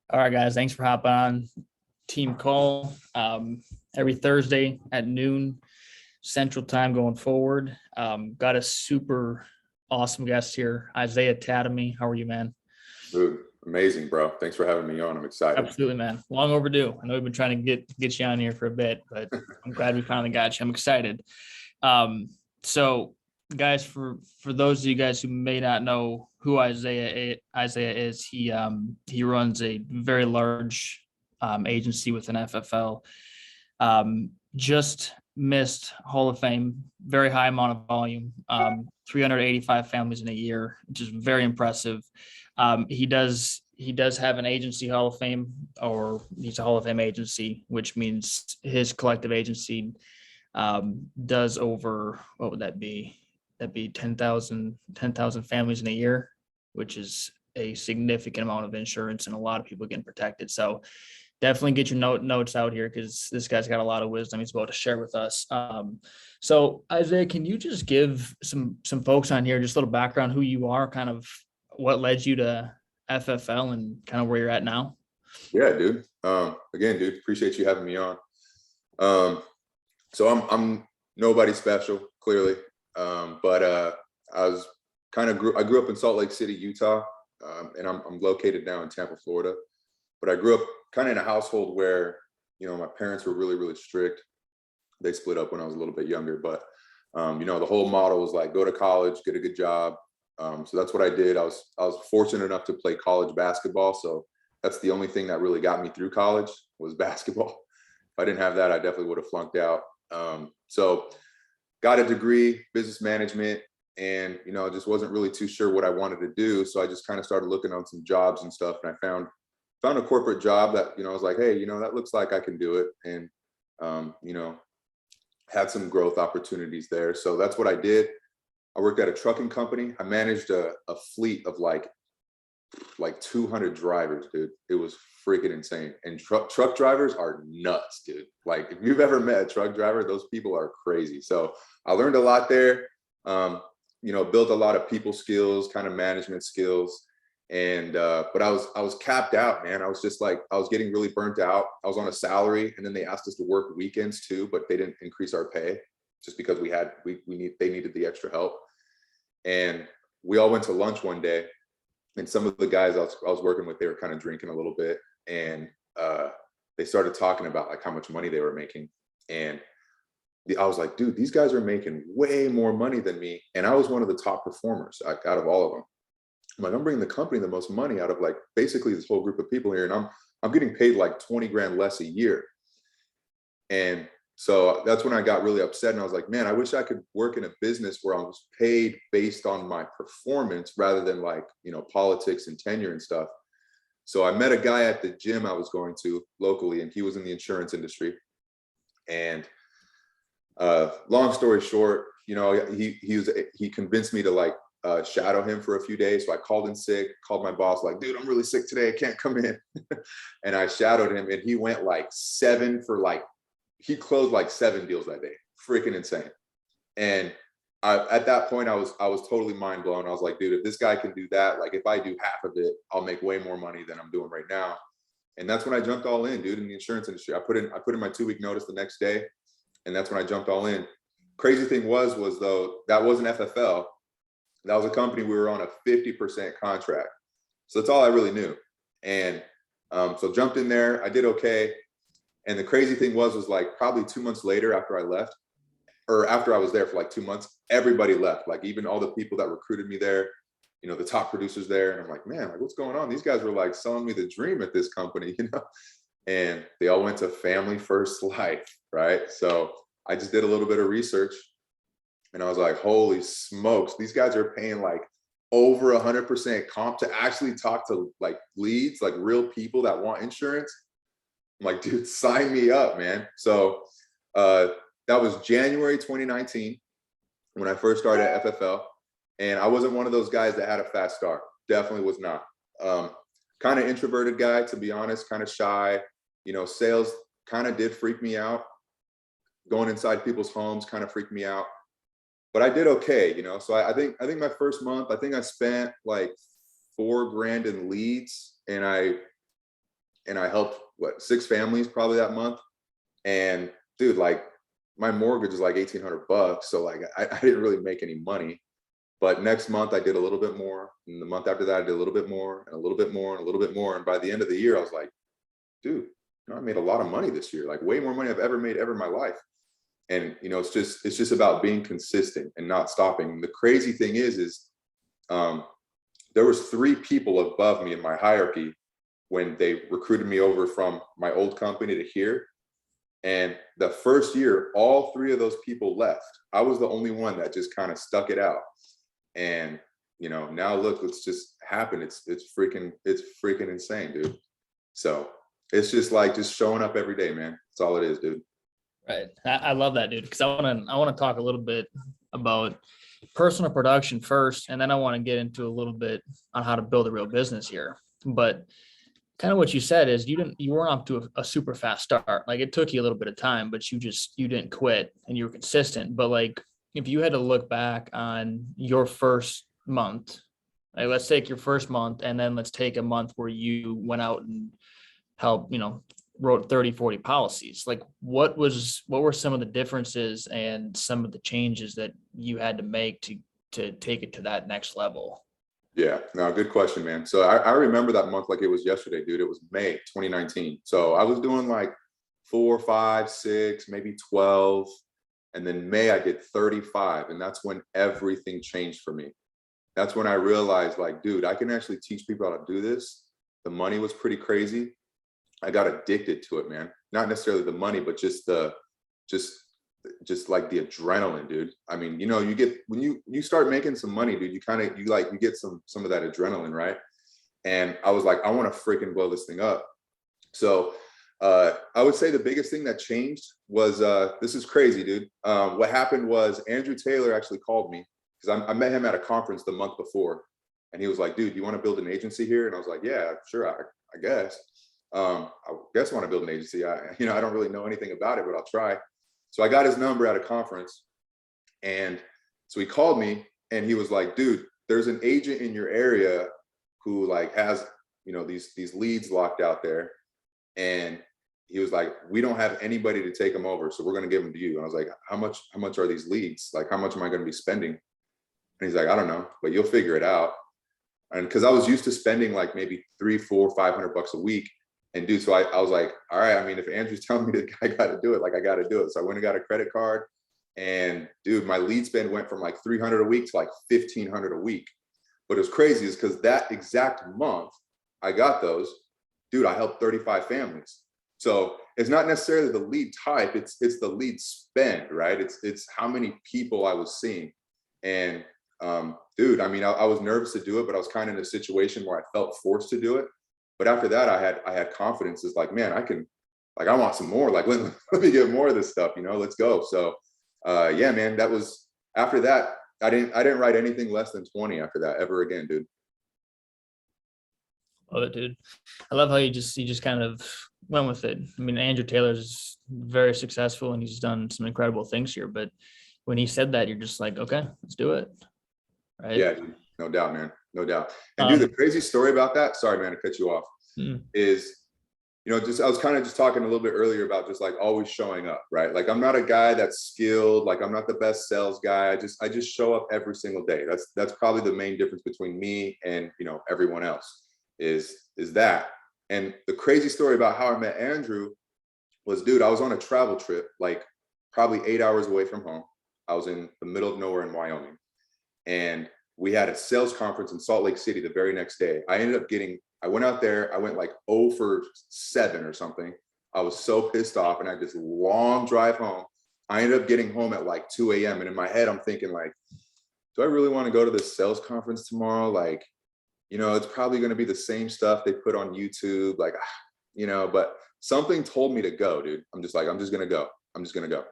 All right, guys. Thanks for hopping on team call every Thursday at noon Central Time going forward. Got a super awesome guest here, Isaiah Tademy. How are you, man? Dude, amazing, bro. Thanks for having me on. I'm excited. Absolutely, man. Long overdue. I know we've been trying to get you on here for a bit, but I'm glad we finally got you. I'm excited. So, guys, for those of you guys who may not know who Isaiah is, he runs a very large agency within FFL. Just missed Hall of Fame, very high amount of volume, 385 families in a year, which is very impressive. He does have an agency Hall of Fame, or he's a Hall of Fame agency, which means his collective agency does over, what would that be? That'd be 10,000 families in a year, which is a significant amount of insurance and a lot of people getting protected. So definitely get your notes out here because this guy's got a lot of wisdom he's about to share with us. So Isaiah, can you just give some folks on here just a little background, who you are, kind of what led you to FFL and kind of where you're at now? Yeah, dude. Again, dude, appreciate you having me on. So I'm nobody special, clearly. But I grew up in Salt Lake City, Utah, and I'm located now in Tampa, Florida. But I grew up kind of in a household where, my parents were really, really strict. They split up when I was a little bit younger, but the whole model was like, go to college, get a good job. So that's what I did. I was fortunate enough to play college basketball. So that's the only thing that really got me through college was basketball. If I didn't have that, I definitely would have flunked out. So got a degree, business management, and, I just wasn't really too sure what I wanted to do. So I just kind of started looking on some jobs and stuff. And I found a corporate job that, I was like, hey, that looks like I can do it. And, had some growth opportunities there. So that's what I did. I worked at a trucking company. I managed a fleet of like 200 drivers, dude. It was freaking insane. And truck drivers are nuts, dude. Like, if you've ever met a truck driver, those people are crazy. So I learned a lot there. Built a lot of people skills, kind of management skills. And but I was capped out, man. I was just like, I was getting really burnt out. I was on a salary, and then they asked us to work weekends too, but they didn't increase our pay just because they needed the extra help. And we all went to lunch one day, and some of the guys I was working with, they were kind of drinking a little bit, and they started talking about like how much money they were making. And I was like, dude, these guys are making way more money than me. And I was one of the top performers out of all of them. I'm like, I'm bringing the company the most money out of like basically this whole group of people here. And I'm getting paid like 20 grand less a year. And so that's when I got really upset, and I was like, man, I wish I could work in a business where I was paid based on my performance rather than like, politics and tenure and stuff. So I met a guy at the gym I was going to locally, and he was in the insurance industry. And long story short, he convinced me to like shadow him for a few days. So I called in sick, called my boss, like, dude, I'm really sick today, I can't come in. And I shadowed him, and he went like he closed like 7 deals that day. Freaking insane. And at that point, I was totally mind blown. I was like, dude, if this guy can do that, like if I do half of it, I'll make way more money than I'm doing right now. And that's when I jumped all in, dude, in the insurance industry. I put in my 2-week notice the next day, and that's when I jumped all in. Crazy thing was though, that wasn't FFL. That was a company we were on a 50% contract. So that's all I really knew. And so jumped in there. I did okay. And the crazy thing was like probably 2 months later after I left, or after I was there for like 2 months, everybody left. Like even all the people that recruited me there, the top producers there. And I'm like, man, like what's going on? These guys were like selling me the dream at this company, and they all went to Family First Life, right? So I just did a little bit of research, and I was like, holy smokes, these guys are paying like over 100% comp to actually talk to like leads, like real people that want insurance. I'm like, dude, sign me up, man. So that was January 2019 when I first started at FFL. And I wasn't one of those guys that had a fast start. Definitely was not. Kind of introverted guy, to be honest, kind of shy. Sales kind of did freak me out. Going inside people's homes kind of freaked me out. But I did okay, So I think my first month, I think I spent like $4 grand in leads, and I and I helped 6 families probably that month. And dude, like my mortgage is like $1,800. So like I didn't really make any money. But next month I did a little bit more. And the month after that, I did a little bit more and a little bit more and a little bit more. And by the end of the year, I was like, dude, I made a lot of money this year, like way more money I've ever made in my life. And it's just about being consistent and not stopping. The crazy thing is there was 3 people above me in my hierarchy when they recruited me over from my old company to here. And the first year, all 3 of those people left. I was the only one that just kind of stuck it out. And now look, it's just happened. It's freaking insane, dude. So it's just like showing up every day, man. That's all it is, dude. Right. I love that, dude, because I want to talk a little bit about personal production first, and then I want to get into a little bit on how to build a real business here. But kind of what you said is you weren't off to a super fast start. Like it took you a little bit of time, but you didn't quit and you were consistent. But like if you had to look back on your first month, like let's take your first month and then let's take a month where you went out and helped, wrote 30, 40 policies. Like what were some of the differences and some of the changes that you had to make to take it to that next level? Yeah, no, good question, man. So I remember that month like it was yesterday, dude. It was May 2019. So I was doing like 4, 5, 6, maybe 12. And then May I did 35. And that's when everything changed for me. That's when I realized like, dude, I can actually teach people how to do this. The money was pretty crazy. I got addicted to it, man. Not necessarily the money, but just like the adrenaline, dude. I mean, you get when you start making some money, dude, you get some of that adrenaline, right? And I was like, I want to freaking blow this thing up. So I would say the biggest thing that changed was this is crazy, dude. What happened was Andrew Taylor actually called me because I met him at a conference the month before, and he was like, dude, you want to build an agency here? And I was like, yeah, sure, I guess. I guess I want to build an agency. I don't really know anything about it, but I'll try. So I got his number at a conference, and so he called me and he was like, dude, there's an agent in your area who like has, these leads locked out there. And he was like, we don't have anybody to take them over. So we're going to give them to you. And I was like, how much are these leads? Like, how much am I going to be spending? And he's like, I don't know, but you'll figure it out. And cause I was used to spending like maybe $300, $400, $500 a week. And dude, so I was like, all right, I mean, if Andrew's telling me that I got to do it, like I got to do it. So I went and got a credit card, and dude, my lead spend went from like 300 a week to like 1,500 a week. But it was crazy is because that exact month I got those, dude, I helped 35 families. So it's not necessarily the lead type, it's the lead spend, right? It's how many people I was seeing. And dude, I mean, I was nervous to do it, but I was kind of in a situation where I felt forced to do it. But after that, I had confidence. It's like, man, I want some more. Like, let me get more of this stuff, let's go. So yeah, man, that was after that. I didn't write anything less than 20 after that ever again, dude. Love it, dude. I love how you just kind of went with it. I mean, Andrew Taylor's very successful and he's done some incredible things here. But when he said that, you're just like, okay, let's do it. Right. Yeah, dude. No doubt, man. No doubt. And dude, the crazy story about that, sorry, man, to cut you off, is, I was kind of just talking a little bit earlier about just like always showing up, right? Like I'm not a guy that's skilled. Like I'm not the best sales guy. I just show up every single day. That's probably the main difference between me and, everyone else is that. And the crazy story about how I met Andrew was, dude, I was on a travel trip, like probably 8 hours away from home. I was in the middle of nowhere in Wyoming. And we had a sales conference in Salt Lake City the very next day. I went out there, I went like 0 for 7 or something. I was so pissed off and I had this long drive home. I ended up getting home at like 2 a.m. And in my head, I'm thinking like, do I really want to go to this sales conference tomorrow? Like, it's probably going to be the same stuff they put on YouTube, like, but something told me to go, dude. I'm just like, I'm just going to go. I'm just going to go.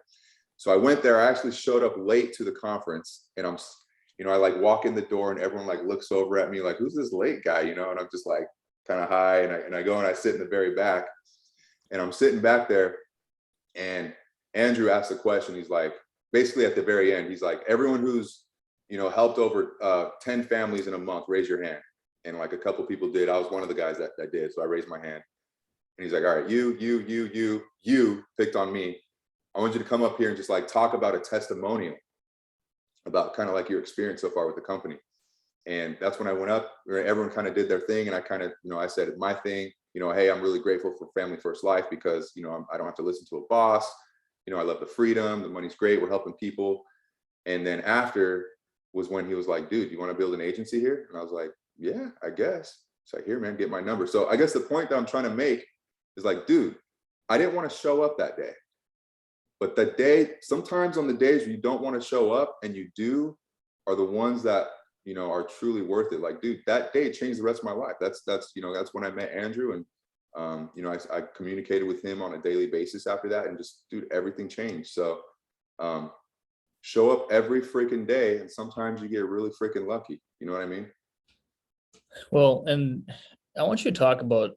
So I went there. I actually showed up late to the conference, and I like walk in the door and everyone like looks over at me like, who's this late guy? And I'm just like kind of high, and I go and I sit in the very back, and I'm sitting back there, and Andrew asked a question. He's like, basically at the very end, he's like, everyone who's, helped over 10 families in a month, raise your hand. And like a couple people did. I was one of the guys that did. So I raised my hand. And he's like, all right, you picked on me. I want you to come up here and just like talk about a testimonial about kind of like your experience so far with the company. And that's when I went up, where everyone kind of did their thing. And I kind of, I said my thing, hey, I'm really grateful for Family First Life because, I don't have to listen to a boss. I love the freedom. The money's great. We're helping people. And then after was when he was like, dude, you want to build an agency here? And I was like, yeah, I guess. It's like, here, man, get my number. So I guess the point that I'm trying to make is like, dude, I didn't want to show up that day. But that day, sometimes on the days where you don't want to show up and you do, are the ones that, are truly worth it. Like, dude, that day changed the rest of my life. That's when I met Andrew. And, I communicated with him on a daily basis after that. And just, dude, everything changed. So show up every freaking day. And sometimes you get really freaking lucky. You know what I mean? Well, and I want you to talk about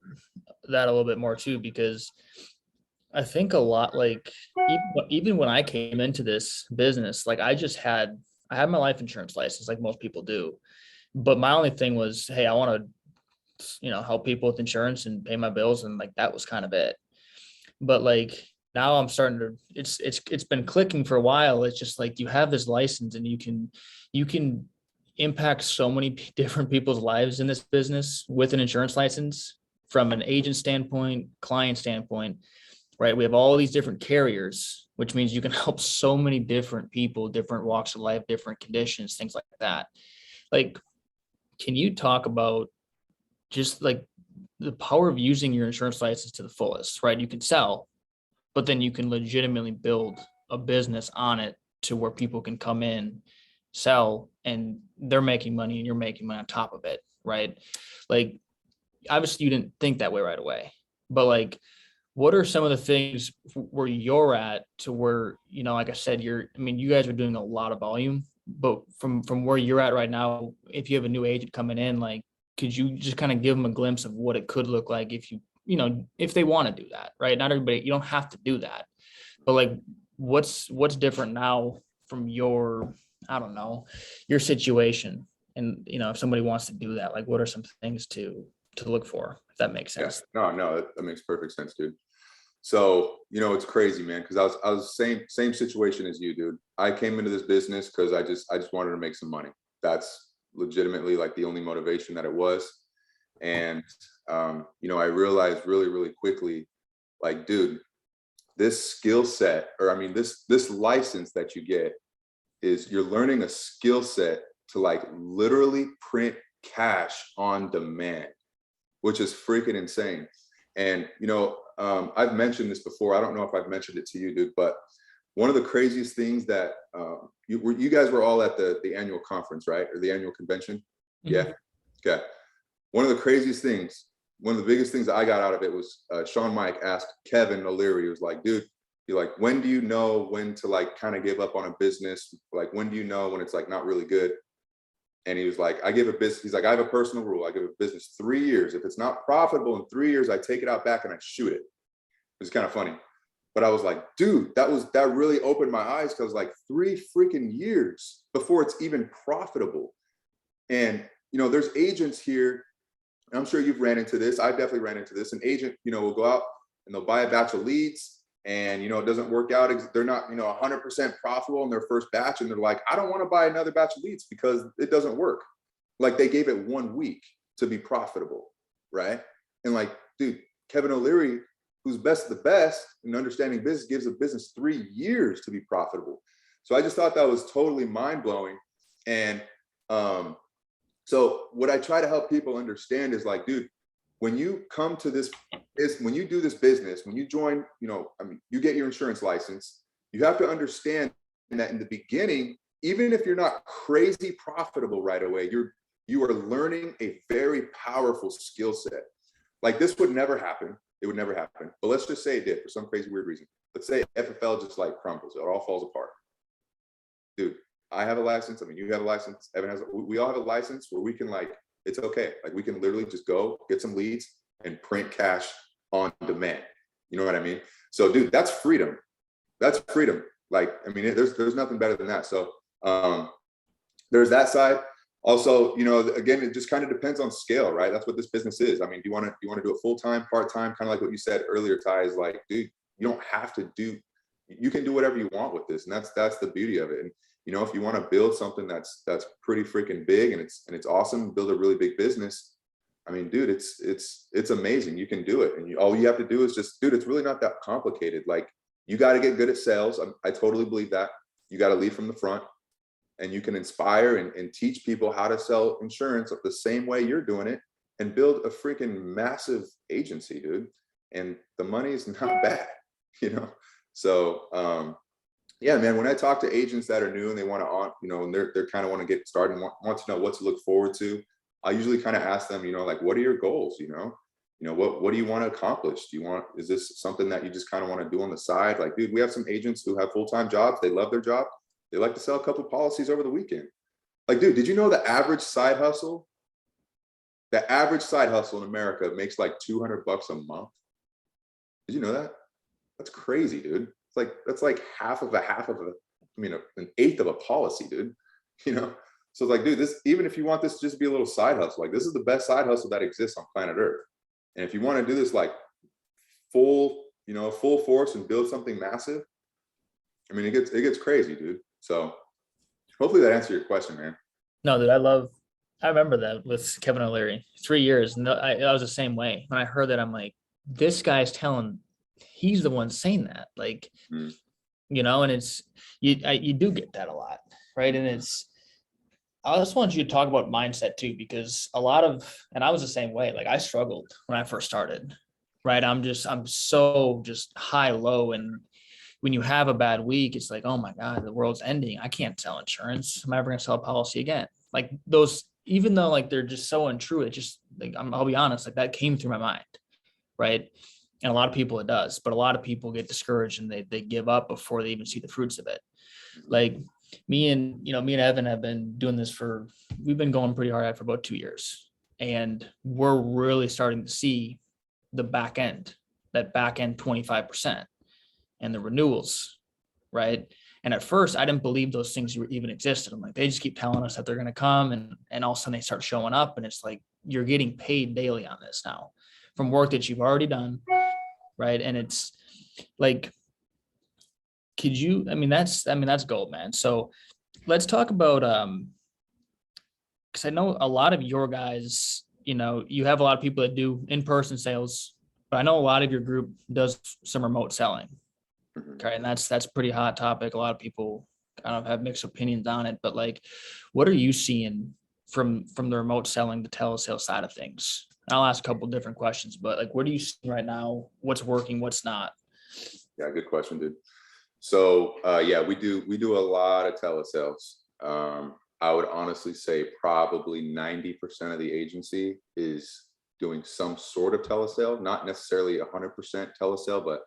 that a little bit more too, because I think a lot, like even when I came into this business, like I had my life insurance license like most people do. But my only thing was, hey, I want to, help people with insurance and pay my bills. And like, that was kind of it. But like, now I'm starting to, it's been clicking for a while. It's just like, you have this license and you can impact so many different people's lives in this business with an insurance license, from an agent standpoint, client standpoint, right? We have all these different carriers, which means you can help so many different people, different walks of life, different conditions, things like that. Like, can you talk about just like the power of using your insurance license to the fullest, right? You can sell, but then you can legitimately build a business on it to where people can come in, sell, and they're making money and you're making money on top of it, right? Like, obviously you didn't think that way right away, but like, what are some of the things where you're at to where, like I said, you guys are doing a lot of volume, but from where you're at right now, if you have a new agent coming in, like, could you just kind of give them a glimpse of what it could look like if if they want to do that, right? Not everybody, you don't have to do that, but like, what's different now from your, I don't know, your situation? And, if somebody wants to do that, like, what are some things to look for, if that makes sense? Yeah. No, that makes perfect sense, dude. So, it's crazy, man, because I was same situation as you, dude. I came into this business because I just wanted to make some money. That's legitimately like the only motivation that it was. And I realized really, really quickly, like, dude, this skill set, or this license that you get, is you're learning a skill set to like literally print cash on demand, which is freaking insane. And I've mentioned this before. I don't know if I've mentioned it to you, dude, but one of the craziest things that you guys were all at the annual conference, right? Or the annual convention? Mm-hmm. Yeah. Okay. One of the craziest things, one of the biggest things that I got out of it was Sean Mike asked Kevin O'Leary, he was like, dude, you're like, when do you know when to like kind of give up on a business? Like, when do you know when it's like not really good? And he was like, he's like, I have a personal rule. I give a business 3 years. If it's not profitable in 3 years, I take it out back and I shoot it. It was kind of funny. But I was like, dude, that really opened my eyes, because like 3 freaking years before it's even profitable. And, there's agents here, and I'm sure you've ran into this. I definitely ran into this. An agent, will go out and they'll buy a batch of leads, and, it doesn't work out. They're not, 100% profitable in their first batch. And they're like, I don't want to buy another batch of leads because it doesn't work. Like, they gave it 1 week to be profitable. Right. And like, dude, Kevin O'Leary, who's best of the best in understanding business, gives a business 3 years to be profitable. So I just thought that was totally mind blowing. And so what I try to help people understand is like, dude, when you come to this, when you do this business, when you join, you get your insurance license, you have to understand that in the beginning, even if you're not crazy profitable right away, you are learning a very powerful skill set. Like, this would never happen. It would never happen. But let's just say it did for some crazy weird reason. Let's say FFL just like crumbles. It all falls apart. Dude, I have a license. You have a license. Evan has. We all have a license where we can, like, it's okay. Like, we can literally just go get some leads and print cash on demand. You know what I mean? So, dude, that's freedom. That's freedom. Like, there's nothing better than that. So there's that side. Also, you know, again, it just kind of depends on scale, right? That's what this business is. I mean, do you want to do it full time, part time? Kind of like what you said earlier, Ty, is like, dude, you don't have to do. You can do whatever you want with this, and that's the beauty of it. And you know, if you want to build something that's pretty freaking big and it's awesome, build a really big business. I mean, dude, it's amazing. You can do it, and all you have to do is just, dude, it's really not that complicated. Like, you got to get good at sales. I totally believe that. You got to lead from the front, and you can inspire and teach people how to sell insurance the same way you're doing it, and build a freaking massive agency, dude. And the money is not bad, you know? So, yeah, man, when I talk to agents that are new and they want to, you know, and they're kind of want to get started and want to know what to look forward to, I usually kind of ask them, you know, like, what are your goals? You know, what do you want to accomplish? Is this something that you just kind of want to do on the side? Like, dude, we have some agents who have full-time jobs. They love their job. They like to sell a couple policies over the weekend. Like, dude, did you know the average side hustle in America makes like $200 a month? Did you know that? That's crazy, dude. That's like half of an eighth of a policy, dude. You know? So it's like, dude, this, even if you want this to just be a little side hustle, like, this is the best side hustle that exists on planet Earth. And if you want to do this like full force and build something massive, I mean, it gets crazy, dude. So hopefully that answered your question, man. No, dude, I remember that with Kevin O'Leary, 3 years. No, I was the same way. When I heard that, I'm like, this guy's he's the one saying that, like, you know, and it's, you do get that a lot, right? And I just want you to talk about mindset too, because and I was the same way. Like, I struggled when I first started, right? I'm so just high, low. And when you have a bad week, it's like, oh my God, the world's ending. I can't sell insurance. I'm never going to sell a policy again. Like, those, even though like they're just so untrue, it just, like, I'll be honest, like, that came through my mind. Right. And a lot of people it does, but a lot of people get discouraged and they give up before they even see the fruits of it. Like, me and Evan have been doing this we've been going pretty hard at it for about 2 years. And we're really starting to see the back end 25% and the renewals. Right. And at first I didn't believe those things even existed. I'm like, they just keep telling us that they're going to come, and all of a sudden they start showing up, and it's like, you're getting paid daily on this now from work that you've already done. Right. And it's like, that's gold, man. So let's talk about, because I know a lot of your guys, you know, you have a lot of people that do in-person sales, but I know a lot of your group does some remote selling. Okay. And that's a pretty hot topic. A lot of people kind of have mixed opinions on it, but like, what are you seeing from the remote selling, the telesales side of things? I'll ask a couple different questions, but like, what are you seeing right now? What's working? What's not? Yeah, good question, dude. So yeah, we do a lot of telesales. I would honestly say probably 90% of the agency is doing some sort of telesale, not necessarily 100% telesale, but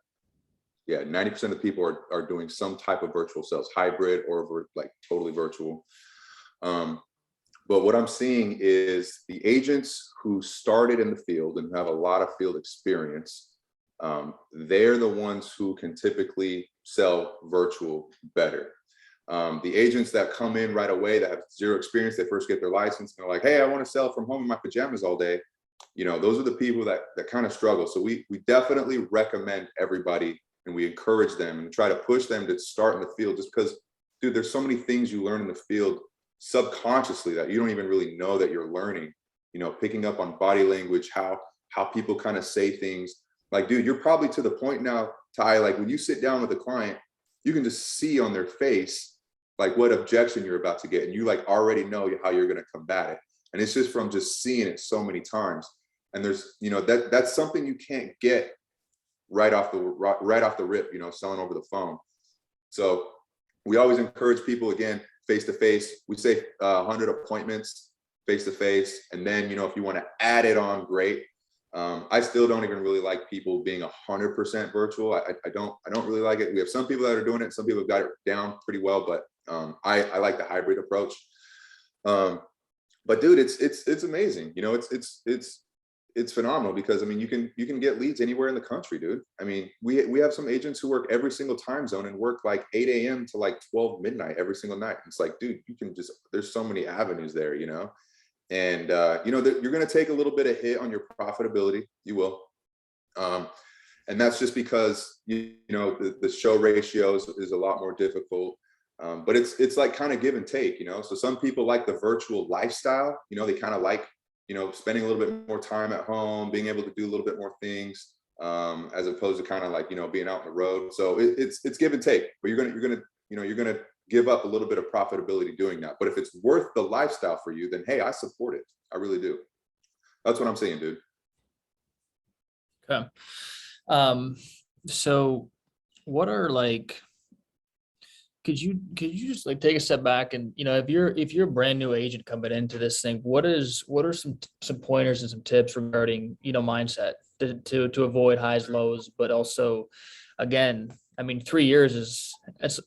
yeah, 90% of the people are doing some type of virtual sales, hybrid or like totally virtual. But what I'm seeing is the agents who started in the field and have a lot of field experience, they're the ones who can typically sell virtual better. The agents that come in right away that have zero experience, they first get their license and they're like, hey, I want to sell from home in my pajamas all day. You know, those are the people that kind of struggle. So we definitely recommend everybody, and we encourage them and try to push them to start in the field, just because, dude, there's so many things you learn in the field subconsciously that you don't even really know that you're learning. You know, picking up on body language, how people kind of say things. Like, dude, you're probably to the point now, Ty, like when you sit down with a client, you can just see on their face like what objection you're about to get, and you like already know how you're going to combat it. And it's just from just seeing it so many times. And there's, you know, that's something you can't get right off the rip, you know, selling over the phone. So we always encourage people, again, face to face. We say 100 appointments face to face, and then, you know, if you want to add it on, great. I still don't even really like people being 100% virtual. I don't really like it. We have some people that are doing it. Some people have got it down pretty well, but I like the hybrid approach. But dude, it's amazing. You know, it's phenomenal because I mean, you can get leads anywhere in the country, dude. I mean, we have some agents who work every single time zone and work like 8 a.m. to like 12 midnight every single night. It's like, dude, you can just, there's so many avenues there, you know? And you know, that you're going to take a little bit of hit on your profitability. You will. And that's just because you know the show ratios is a lot more difficult. But it's like kind of give and take, you know. So some people like the virtual lifestyle, you know, they kind of like, you know, spending a little bit more time at home, being able to do a little bit more things, as opposed to kind of like, you know, being out on the road. So it's give and take, but you're gonna give up a little bit of profitability doing that. But if it's worth the lifestyle for you, then hey, I support it. I really do. That's what I'm saying, dude. Okay. So what are like, could you just like take a step back and, you know, if you're a brand new agent coming into this thing, what are some pointers and some tips regarding, you know, mindset to avoid highs, lows, but also, again, I mean, 3 years that's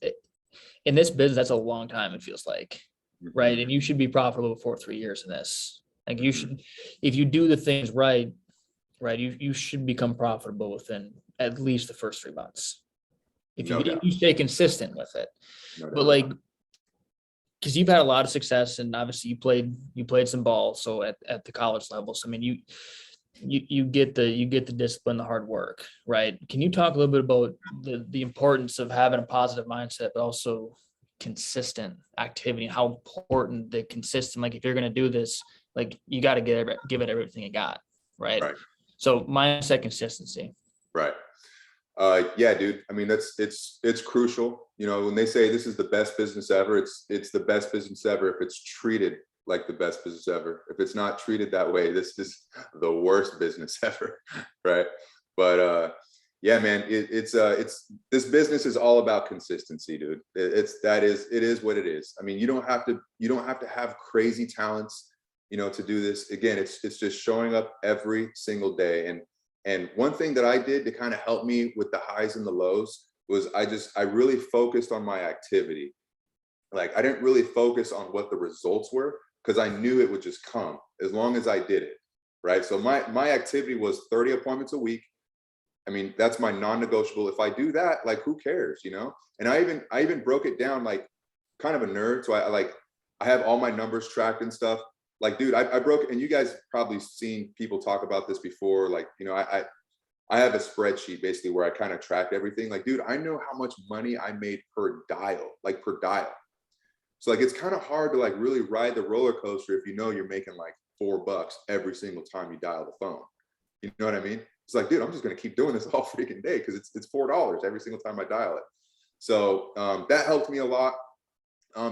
in this business, that's a long time, it feels like, right? And you should be profitable before 3 years in this. Like you should, if you do the things right, you should become profitable within at least the first 3 months. If No if doubt. you stay consistent with it. No But doubt. like, because you've had a lot of success and obviously you played some ball. So at the college level. So I mean you get the discipline, the hard work, right? Can you talk a little bit about the importance of having a positive mindset, but also consistent activity, how important the consistent, like if you're gonna do this, like you got to give it everything you got, right? Right. So mindset, consistency. Right. Yeah, dude. I mean, it's crucial. You know, when they say this is the best business ever, it's the best business ever if it's treated like the best business ever. If it's not treated that way, this is the worst business ever, right? But yeah, man, it's this business is all about consistency, dude. It is what it is. I mean, you don't have to have crazy talents, you know, to do this. Again, it's just showing up every single day. And one thing that I did to kind of help me with the highs and the lows was I really focused on my activity. Like I didn't really focus on what the results were because I knew it would just come as long as I did it. Right. So my activity was 30 appointments a week. I mean, that's my non-negotiable. If I do that, like who cares, you know? And I even broke it down like kind of a nerd. So I have all my numbers tracked and stuff. Like, dude, I broke, and you guys probably seen people talk about this before. Like, you know, I have a spreadsheet basically where I kind of track everything. Like, dude, I know how much money I made per dial, like per dial. So like, it's kind of hard to like really ride the roller coaster if you know you're making like $4 every single time you dial the phone. You know what I mean? It's like, dude, I'm just gonna keep doing this all freaking day because it's $4 every single time I dial it. So that helped me a lot,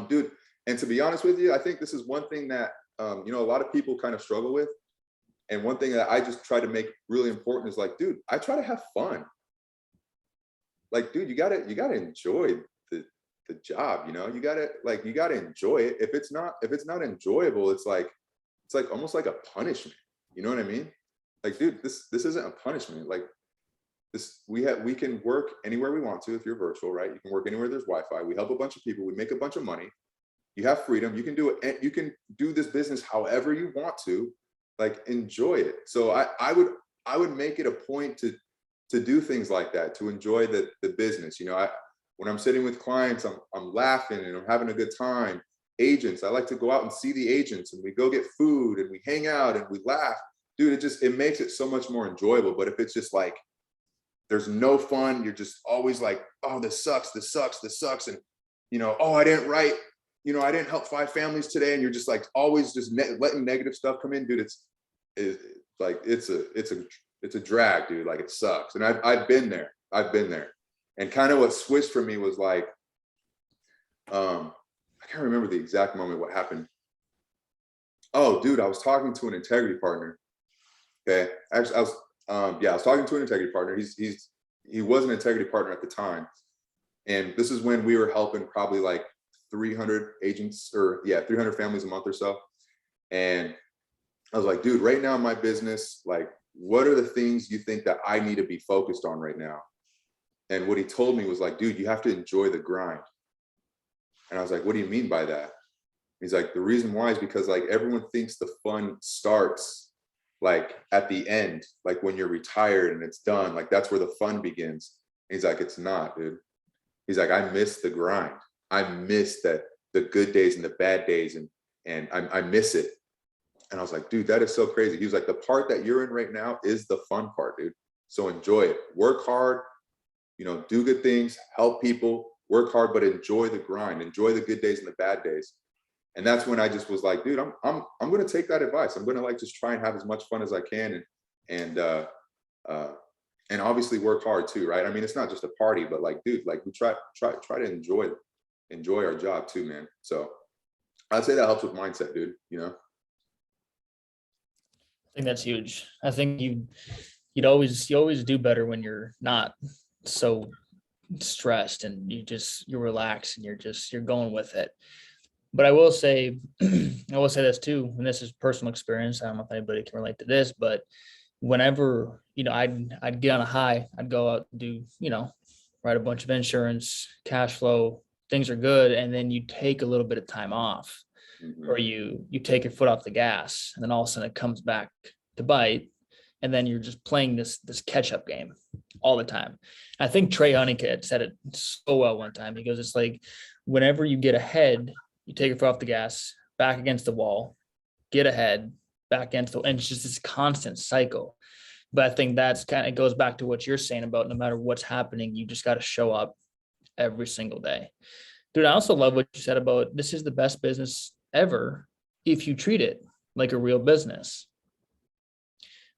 dude. And to be honest with you, I think this is one thing that you know, a lot of people kind of struggle with. And one thing that I just try to make really important is like, dude, I try to have fun. Like, dude, you gotta enjoy the job, you know, you gotta enjoy it. If it's not enjoyable, it's like almost like a punishment. You know what I mean? Like, dude, this isn't a punishment. Like this, we can work anywhere we want to if you're virtual, right? You can work anywhere there's Wi-Fi. We help a bunch of people, we make a bunch of money. You have freedom. You can do it. You can do this business however you want to, like enjoy it. So I would make it a point to do things like that, to enjoy the business. You know, when I'm sitting with clients, I'm laughing and I'm having a good time. Agents, I like to go out and see the agents and we go get food and we hang out and we laugh. Dude, it makes it so much more enjoyable. But if it's just like there's no fun, you're just always like, oh, this sucks. And you know, oh, I didn't write. You know, I didn't help 5 families today, and you're just like always just letting negative stuff come in, dude. It's a drag, dude. Like it sucks. And I've been there. And kind of what switched for me was like, I can't remember the exact moment what happened. Oh, dude, I was talking to an integrity partner. Okay, actually, I was talking to an integrity partner. He was an integrity partner at the time, and this is when we were helping probably like 300 agents, or 300 families a month or so. And I was like, dude, right now in my business, like, what are the things you think that I need to be focused on right now? And what he told me was like, dude, you have to enjoy the grind. And I was like, what do you mean by that? He's like, the reason why is because like everyone thinks the fun starts like at the end, like when you're retired and it's done, like that's where the fun begins. And he's like, it's not, dude. He's like, I miss the grind. I miss that, the good days and the bad days, and I miss it. And I was like, dude, that is so crazy. He was like, the part that you're in right now is the fun part, dude. So enjoy it. Work hard, you know, do good things, help people, work hard, but enjoy the grind, enjoy the good days and the bad days. And that's when I just was like, dude, I'm gonna take that advice. I'm gonna like just try and have as much fun as I can, and and obviously work hard too, right? I mean, it's not just a party, but like, dude, like we try to enjoy our job too, man. So I'd say that helps with mindset, dude. You know. I think that's huge. I think you always do better when you're not so stressed and you're relaxed and you're going with it. But I will say this too, and this is personal experience. I don't know if anybody can relate to this, but whenever, I'd get on a high, I'd go out and do, write a bunch of insurance, cash flow, things are good. And then you take a little bit of time off, or you take your foot off the gas, and then all of a sudden it comes back to bite. And then you're just playing this catch-up game all the time. I think Trey Honeycutt said it so well one time. He goes, it's like whenever you get ahead, you take your foot off the gas, back against the wall, get ahead, back against and it's just this constant cycle. But I think that's it goes back to what you're saying about no matter what's happening, you just got to show up every single day. Dude, I also love what you said about this is the best business ever if you treat it like a real business.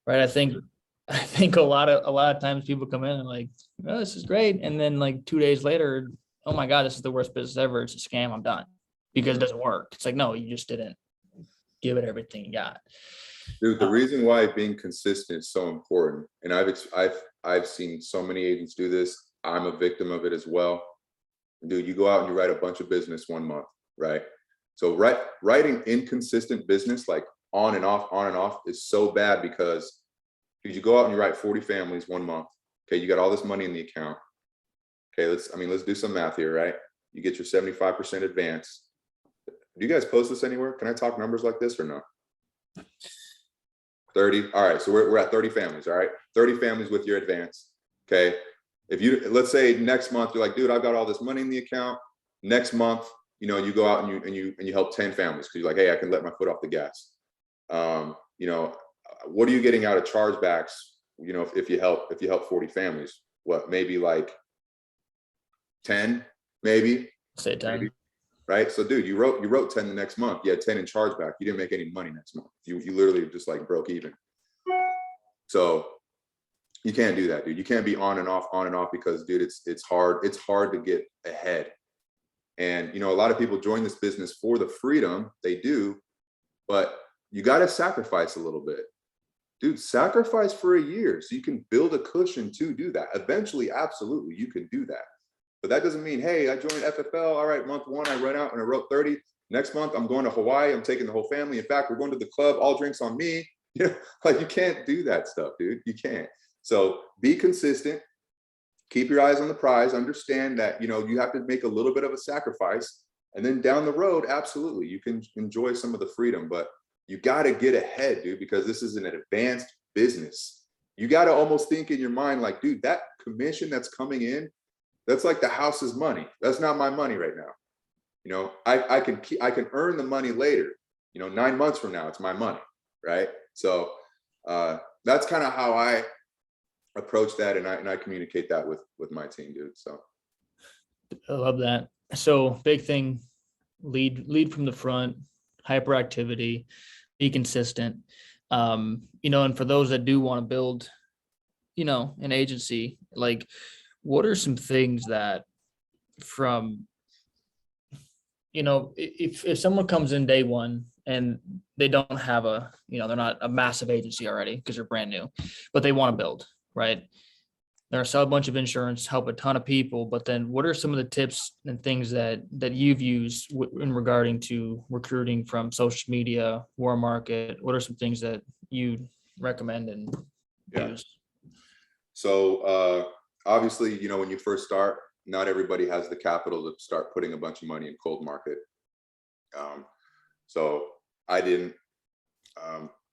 Right. I think a lot of times people come in and like, oh, this is great. And then like 2 days later, oh my God, this is the worst business ever. It's a scam. I'm done because it doesn't work. It's like, no, you just didn't give it everything you got. Dude, the reason why being consistent is so important, and I've seen so many agents do this. I'm a victim of it as well. Dude, you go out and you write a bunch of business 1 month, right? So writing inconsistent business, like on and off, is so bad because you go out and you write 40 families 1 month. Okay, you got all this money in the account. Okay, let's do some math here, right? You get your 75% advance. Do you guys post this anywhere? Can I talk numbers like this or no? 30. All right, so we're at 30 families. All right, 30 families with your advance. Okay, let's say next month you're like, dude, I've got all this money in the account. Next month, you go out and you help 10 families because you're like, hey, I can let my foot off the gas. What are you getting out of chargebacks? If you help 40 families, what, maybe like 10, maybe say 10. Maybe, right? So dude, you wrote 10 the next month. You had 10 in chargeback. You didn't make any money next month. You literally just like broke even. So you can't do that, dude. You can't be on and off because, dude, it's hard to get ahead. And a lot of people join this business for the freedom, they do, but you got to sacrifice a little bit. Dude, sacrifice for a year so you can build a cushion to do that. Eventually, absolutely, you can do that. But that doesn't mean, hey, I joined FFL. All right, month 1, I ran out and I wrote 30. Next month, I'm going to Hawaii. I'm taking the whole family. In fact, we're going to the club. All drinks on me. Like you can't do that stuff, dude. You can't. So be consistent. Keep your eyes on the prize. Understand that, you have to make a little bit of a sacrifice. And then down the road, absolutely, you can enjoy some of the freedom. But you got to get ahead, dude, because this is an advanced business. You got to almost think in your mind like, dude, that commission that's coming in, that's like the house's money. That's not my money right now. I can earn the money later. 9 months from now, it's my money, right? So that's kind of how I approach that, and I communicate that with my team, dude. So I love that. So big thing, lead from the front, hyperactivity, be consistent. And for those that do want to build, an agency, like what are some things that from, if someone comes in day one and they don't have they're not a massive agency already because they're brand new, but they want to build, right? They're sell a bunch of insurance, help a ton of people, but then what are some of the tips and things that you've used in regarding to recruiting from social media, war market? What are some things that you recommend and use? So obviously, when you first start, not everybody has the capital to start putting a bunch of money in cold market. So I didn't,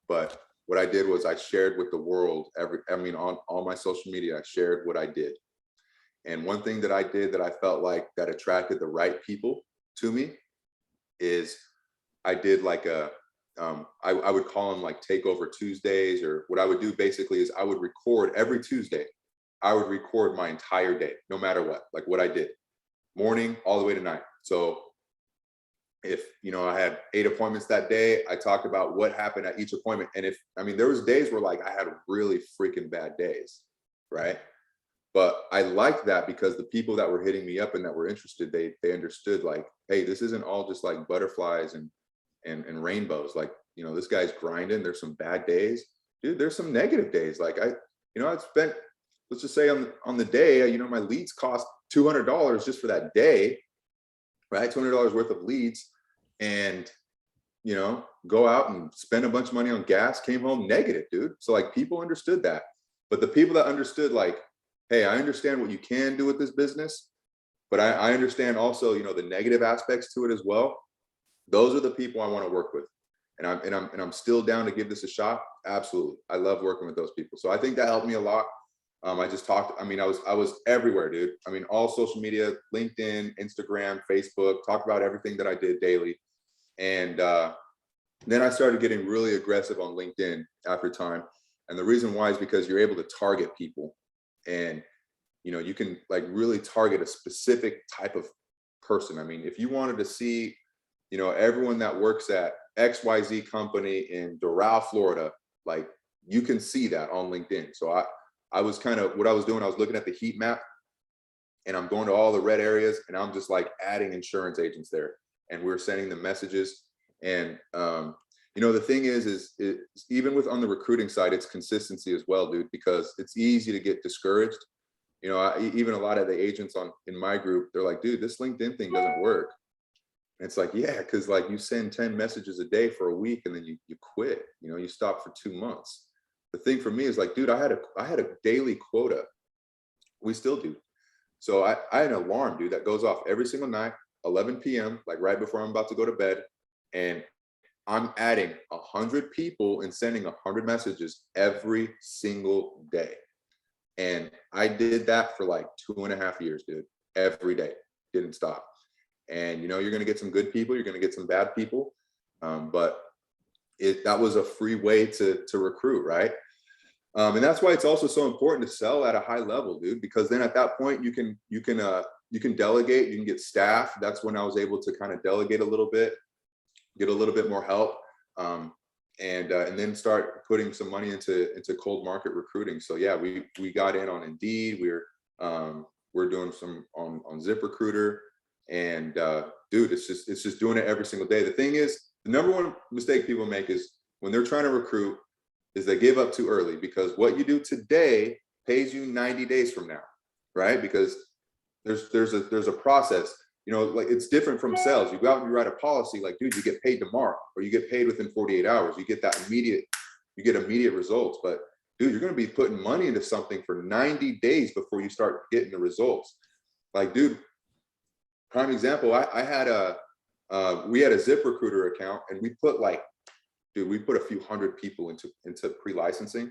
but what I did was I shared with the world on all my social media, I shared what I did. And one thing that I did that I felt like that attracted the right people to me is I did like I would call them like takeover Tuesdays, or what I would do basically is I would record every Tuesday. I would record my entire day, no matter what, like what I did, morning all the way to night. So if, I had 8 appointments that day, I talked about what happened at each appointment. And there was days where like I had really freaking bad days, right? But I liked that because the people that were hitting me up and that were interested, they understood like, hey, this isn't all just like butterflies and rainbows. Like, this guy's grinding. There's some bad days, dude. There's some negative days. Like I spent, let's just say on the day, my leads cost $200 just for that day, right? $200 worth of leads, and go out and spend a bunch of money on gas, came home negative, dude. So like people understood that. But the people that understood like, hey, I understand what you can do with this business, but I understand also, the negative aspects to it as well. Those are the people I want to work with. And I'm still down to give this a shot. Absolutely. I love working with those people. So I think that helped me a lot. I just talked, I was everywhere, dude. All social media, LinkedIn, Instagram, Facebook, talked about everything that I did daily. And then I started getting really aggressive on LinkedIn after time. And the reason why is because you're able to target people, and you can like really target a specific type of person. If you wanted to see, everyone that works at XYZ company in Doral, Florida, like you can see that on LinkedIn. So I was kind of, what I was doing, I was looking at the heat map, and I'm going to all the red areas, and I'm just like adding insurance agents there, and we're sending them messages. And the thing is even with on the recruiting side, it's consistency as well, dude, because it's easy to get discouraged. Even a lot of the agents in my group, they're like, dude, this LinkedIn thing doesn't work. And it's like, yeah, because like you send 10 messages a day for a week, and then you quit, you stop for 2 months. The thing for me is like, dude, I had a daily quota. We still do. So I had an alarm, dude, that goes off every single night, 11 p.m., like right before I'm about to go to bed. And I'm adding 100 people and sending 100 messages every single day. And I did that for like 2.5 years, dude, every day, didn't stop. And, you're going to get some good people, you're going to get some bad people. But that was a free way to recruit, right? And that's why it's also so important to sell at a high level, dude, because then at that point you can delegate, you can get staff. That's when I was able to kind of delegate a little bit, get a little bit more help, and then start putting some money into cold market recruiting. So yeah, we got in on Indeed. We're doing some on ZipRecruiter, and dude, it's just doing it every single day. The thing is, the number one mistake people make is when they're trying to recruit is they give up too early, because what you do today pays you 90 days from now, right? Because there's a process. Like it's different from sales. You go out and you write a policy, like, dude, you get paid tomorrow, or you get paid within 48 hours. You get immediate results. But dude, you're going to be putting money into something for 90 days before you start getting the results. Like, dude, prime example, we had a ZipRecruiter account, and we put a few hundred people into pre-licensing,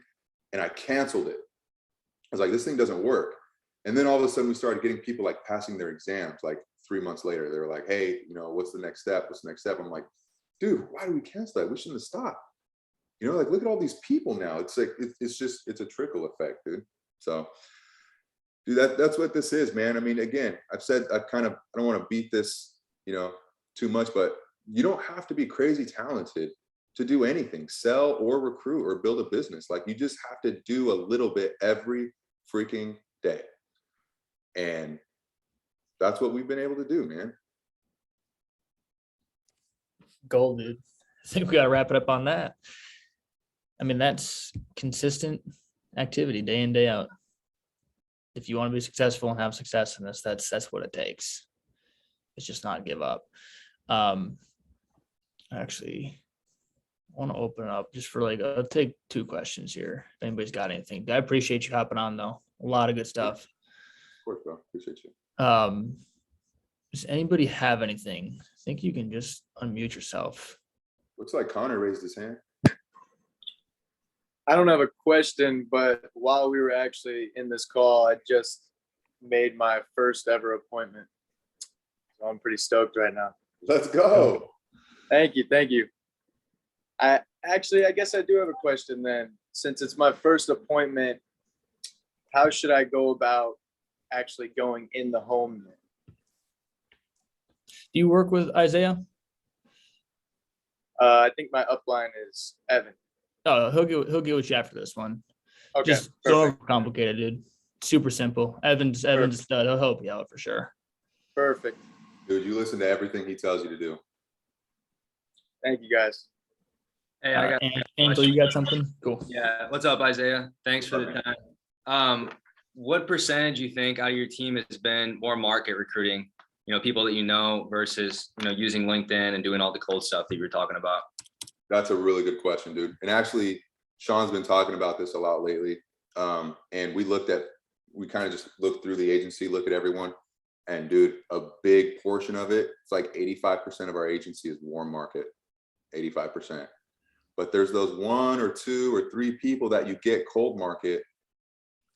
and I canceled it. I was like, this thing doesn't work. And then all of a sudden we started getting people like passing their exams, like 3 months later. They were like, hey, what's the next step? What's the next step? I'm like, dude, why do we cancel that? We shouldn't have stopped. Like, look at all these people now. It's like, it's a trickle effect, dude. So dude, that's what this is, man. Again, I don't want to beat this, too much, but you don't have to be crazy talented to do anything, sell or recruit or build a business. Like, you just have to do a little bit every freaking day. And that's what we've been able to do, man. Gold, dude. I think we got to wrap it up on that. That's consistent activity day in, day out. If you want to be successful and have success in this, that's what it takes. It's just not give up. Actually, I want to open it up just for I'll take 2 questions here. If anybody's got anything. I appreciate you hopping on, though. A lot of good stuff. Of course, bro. Appreciate you. Does anybody have anything? I think you can just unmute yourself. Looks like Connor raised his hand. I don't have a question, but while we were actually in this call, I just made my first ever appointment. So I'm pretty stoked right now. Let's go. Thank you. Thank you. I guess I do have a question then. Since it's my first appointment, how should I go about actually going in the home then? Do you work with Isaiah? I think my upline is Evan. Oh, he'll get with you after this one. Okay, Just so perfect. complicated, dude. Super simple. Evan's a stud. He'll help you out for sure. Perfect. Dude, you listen to everything he tells you to do. Thank you, guys. Hey, I got Angel, you got something? Cool. Yeah. What's up, Isaiah? Thanks for the time. What percentage you think out of your team has been more market recruiting? You know, people that you know versus, you know, using LinkedIn and doing all the cold stuff that you were talking about? That's a really good question, dude. And actually, Sean's been talking about this a lot lately. And we kind of just looked through the agency, look at everyone. And dude, a big portion of it, it's like 85% of our agency is warm market, 85%. But there's those 1 or 2 or 3 people that you get cold market,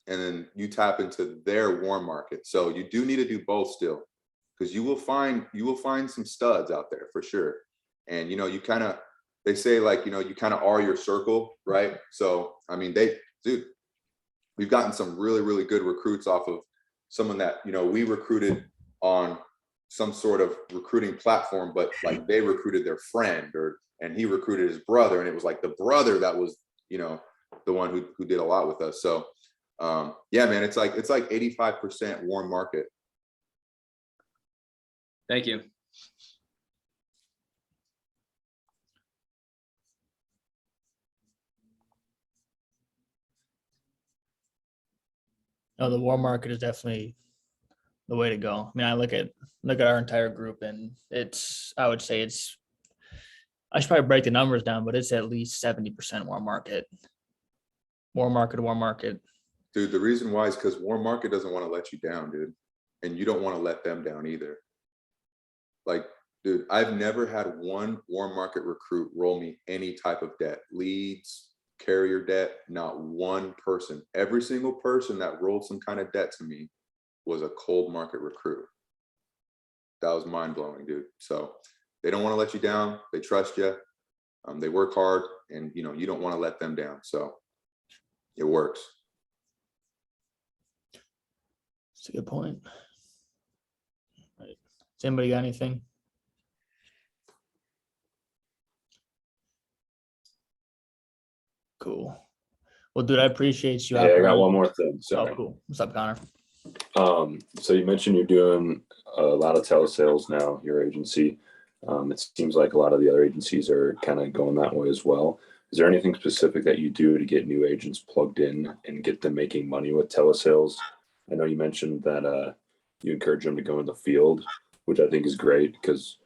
and then you tap into their warm market. So you do need to do both still, because you will find some studs out there for sure. And you know, they say, like, you know, you kind of are your circle, right? So I mean, we've gotten some really, really good recruits off of someone that, you know, we recruited on some sort of recruiting platform, but like they recruited their friend, and he recruited his brother, and it was like the brother that was, you know, the one who did a lot with us. So yeah, man, it's like 85% warm market. Thank you. No, the warm market is definitely the way to go. I mean, I look at our entire group, and I would say I should probably break the numbers down, but it's at least 70% warm market. Warm market. Dude, the reason why is because warm market doesn't want to let you down, dude. And you don't want to let them down either. Like, dude, I've never had one warm market recruit roll me any type of debt, leads, carrier debt, not one person. Every single person that rolled some kind of debt to me was a cold market recruit. That was mind blowing, dude. So they don't want to let you down. They trust you. They work hard, and you know, you don't want to let them down. So it works. That's a good point. Right. Does anybody got anything? Cool. Well, dude, I appreciate you. Hey, I got one more thing. Sorry. Oh, cool. What's up, Connor? So you mentioned you're doing a lot of telesales now, your agency. It seems like a lot of the other agencies are kind of going that way as well. Is there anything specific that you do to get new agents plugged in and get them making money with telesales? I know you mentioned that you encourage them to go in the field, which I think is great, because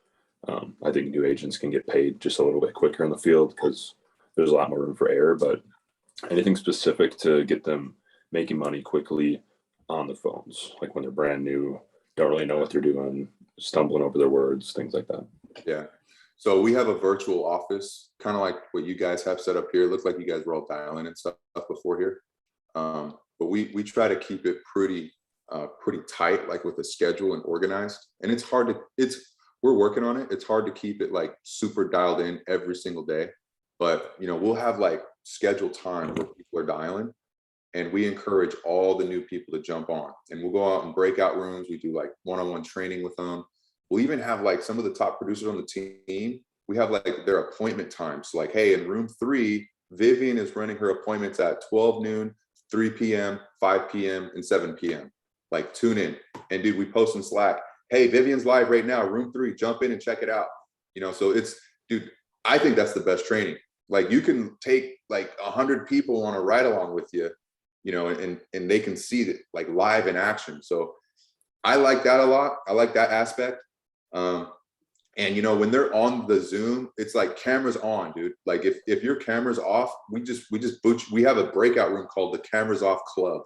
I think new agents can get paid just a little bit quicker in the field because there's a lot more room for error. But anything specific to get them making money quickly on the phones, like when they're brand new, don't really know what they're doing, stumbling over their words, things like that? Yeah. So we have a virtual office, kind of like what you guys have set up here. It looks like you guys were all dialing and stuff before here. But we try to keep it pretty tight, like with a schedule and organized. And it's hard we're working on it. It's hard to keep it like super dialed in every single day. But, you know, we'll have like scheduled time where people are dialing, and we encourage all the new people to jump on, and we'll go out in breakout rooms. We do like one-on-one training with them. We'll even have like some of the top producers on the team. We have like their appointment times. Like, hey, in room 3, Vivian is running her appointments at 12 noon, 3 p.m., 5 p.m., and 7 p.m. Like, tune in. And dude, we post in Slack, hey, Vivian's live right now, room 3, jump in and check it out. You know, so dude, I think that's the best training. Like, you can take like 100 people on a ride along with you, you know, and they can see that like live in action. So I like that a lot. I like that aspect. And you know, when they're on the Zoom, it's like cameras on, dude. Like if your camera's off, we have a breakout room called the Cameras Off Club.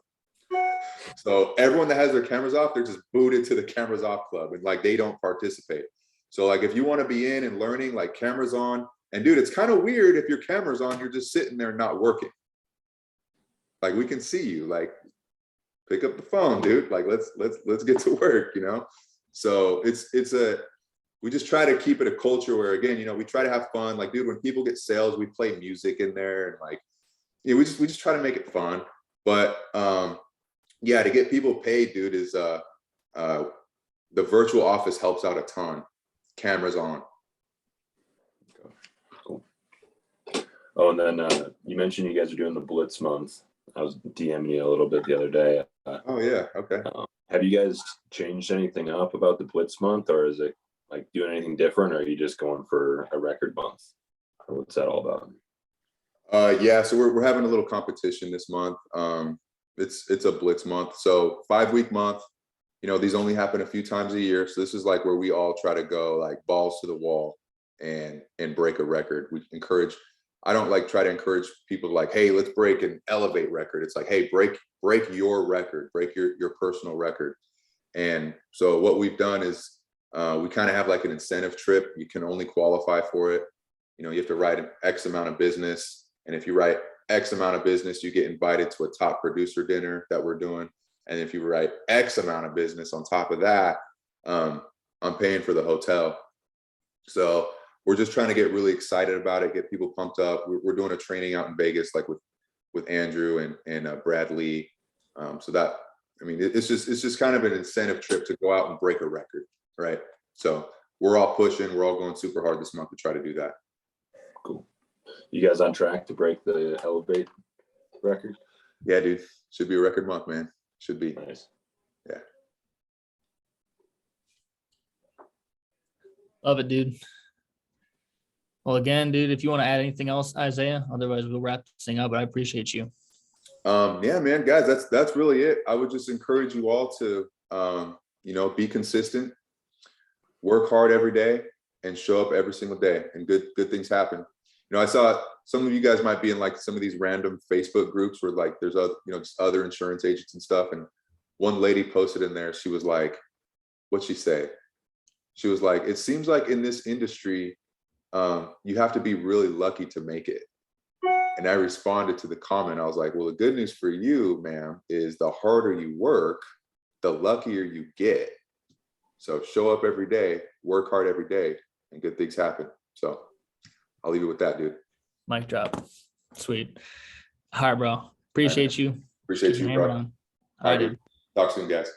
So everyone that has their cameras off, they're just booted to the Cameras Off Club, and like they don't participate. So like if you want to be in and learning, like cameras on. And dude, it's kind of weird if your camera's on, you're just sitting there not working. Like we can see you. Like pick up the phone, dude. Like let's get to work, you know? So we just try to keep it a culture where, again, you know, we try to have fun. Like, dude, when people get sales, we play music in there, and like, yeah, we just try to make it fun. But yeah, to get people paid, dude, is the virtual office helps out a ton. Cameras on. Cool. Oh, and then you mentioned you guys are doing the Blitz month. I was DMing you a little bit the other day. Oh yeah, okay. Have you guys changed anything up about the Blitz month, or is it like doing anything different, or are you just going for a record month? Or what's that all about? Yeah, so we're having a little competition this month. It's a Blitz month, so 5-week month. You know, these only happen a few times a year, so this is like where we all try to go like balls to the wall and break a record. We encourage. I don't like try to encourage people like, hey, let's break an elevate record. It's like, hey, break your record, break your personal record. And so what we've done is we kind of have like an incentive trip. You can only qualify for it. You know, you have to write an X amount of business. And if you write X amount of business, you get invited to a top producer dinner that we're doing. And if you write X amount of business on top of that, I'm paying for the hotel. So we're just trying to get really excited about it, get people pumped up. We're doing a training out in Vegas, like with Andrew and Brad Lee. So that, I mean, it's just kind of an incentive trip to go out and break a record, right? So we're all pushing, we're all going super hard this month to try to do that. Cool. You guys on track to break the elevate record? Yeah, dude. Should be a record month, man. Should be. Nice. Yeah. Love it, dude. Well, again, dude, if you want to add anything else, Isaiah, otherwise we'll wrap this thing up, but I appreciate you. Yeah, man, guys, that's really it. I would just encourage you all to, you know, be consistent, work hard every day, and show up every single day, and good things happen. You know, I saw some of you guys might be in like some of these random Facebook groups where like there's other, you know, just other insurance agents and stuff. And one lady posted in there, she was like, what'd she say? She was like, it seems like in this industry, you have to be really lucky to make it. And I responded to the comment. I was like, well, the good news for you, ma'am, is the harder you work, the luckier you get. So show up every day, work hard every day, and good things happen. So I'll leave it with that, dude. Mic drop. Sweet. All right, bro. Appreciate you. Appreciate Keep your you, hammer bro. on. All right, dude. Talk soon, guys.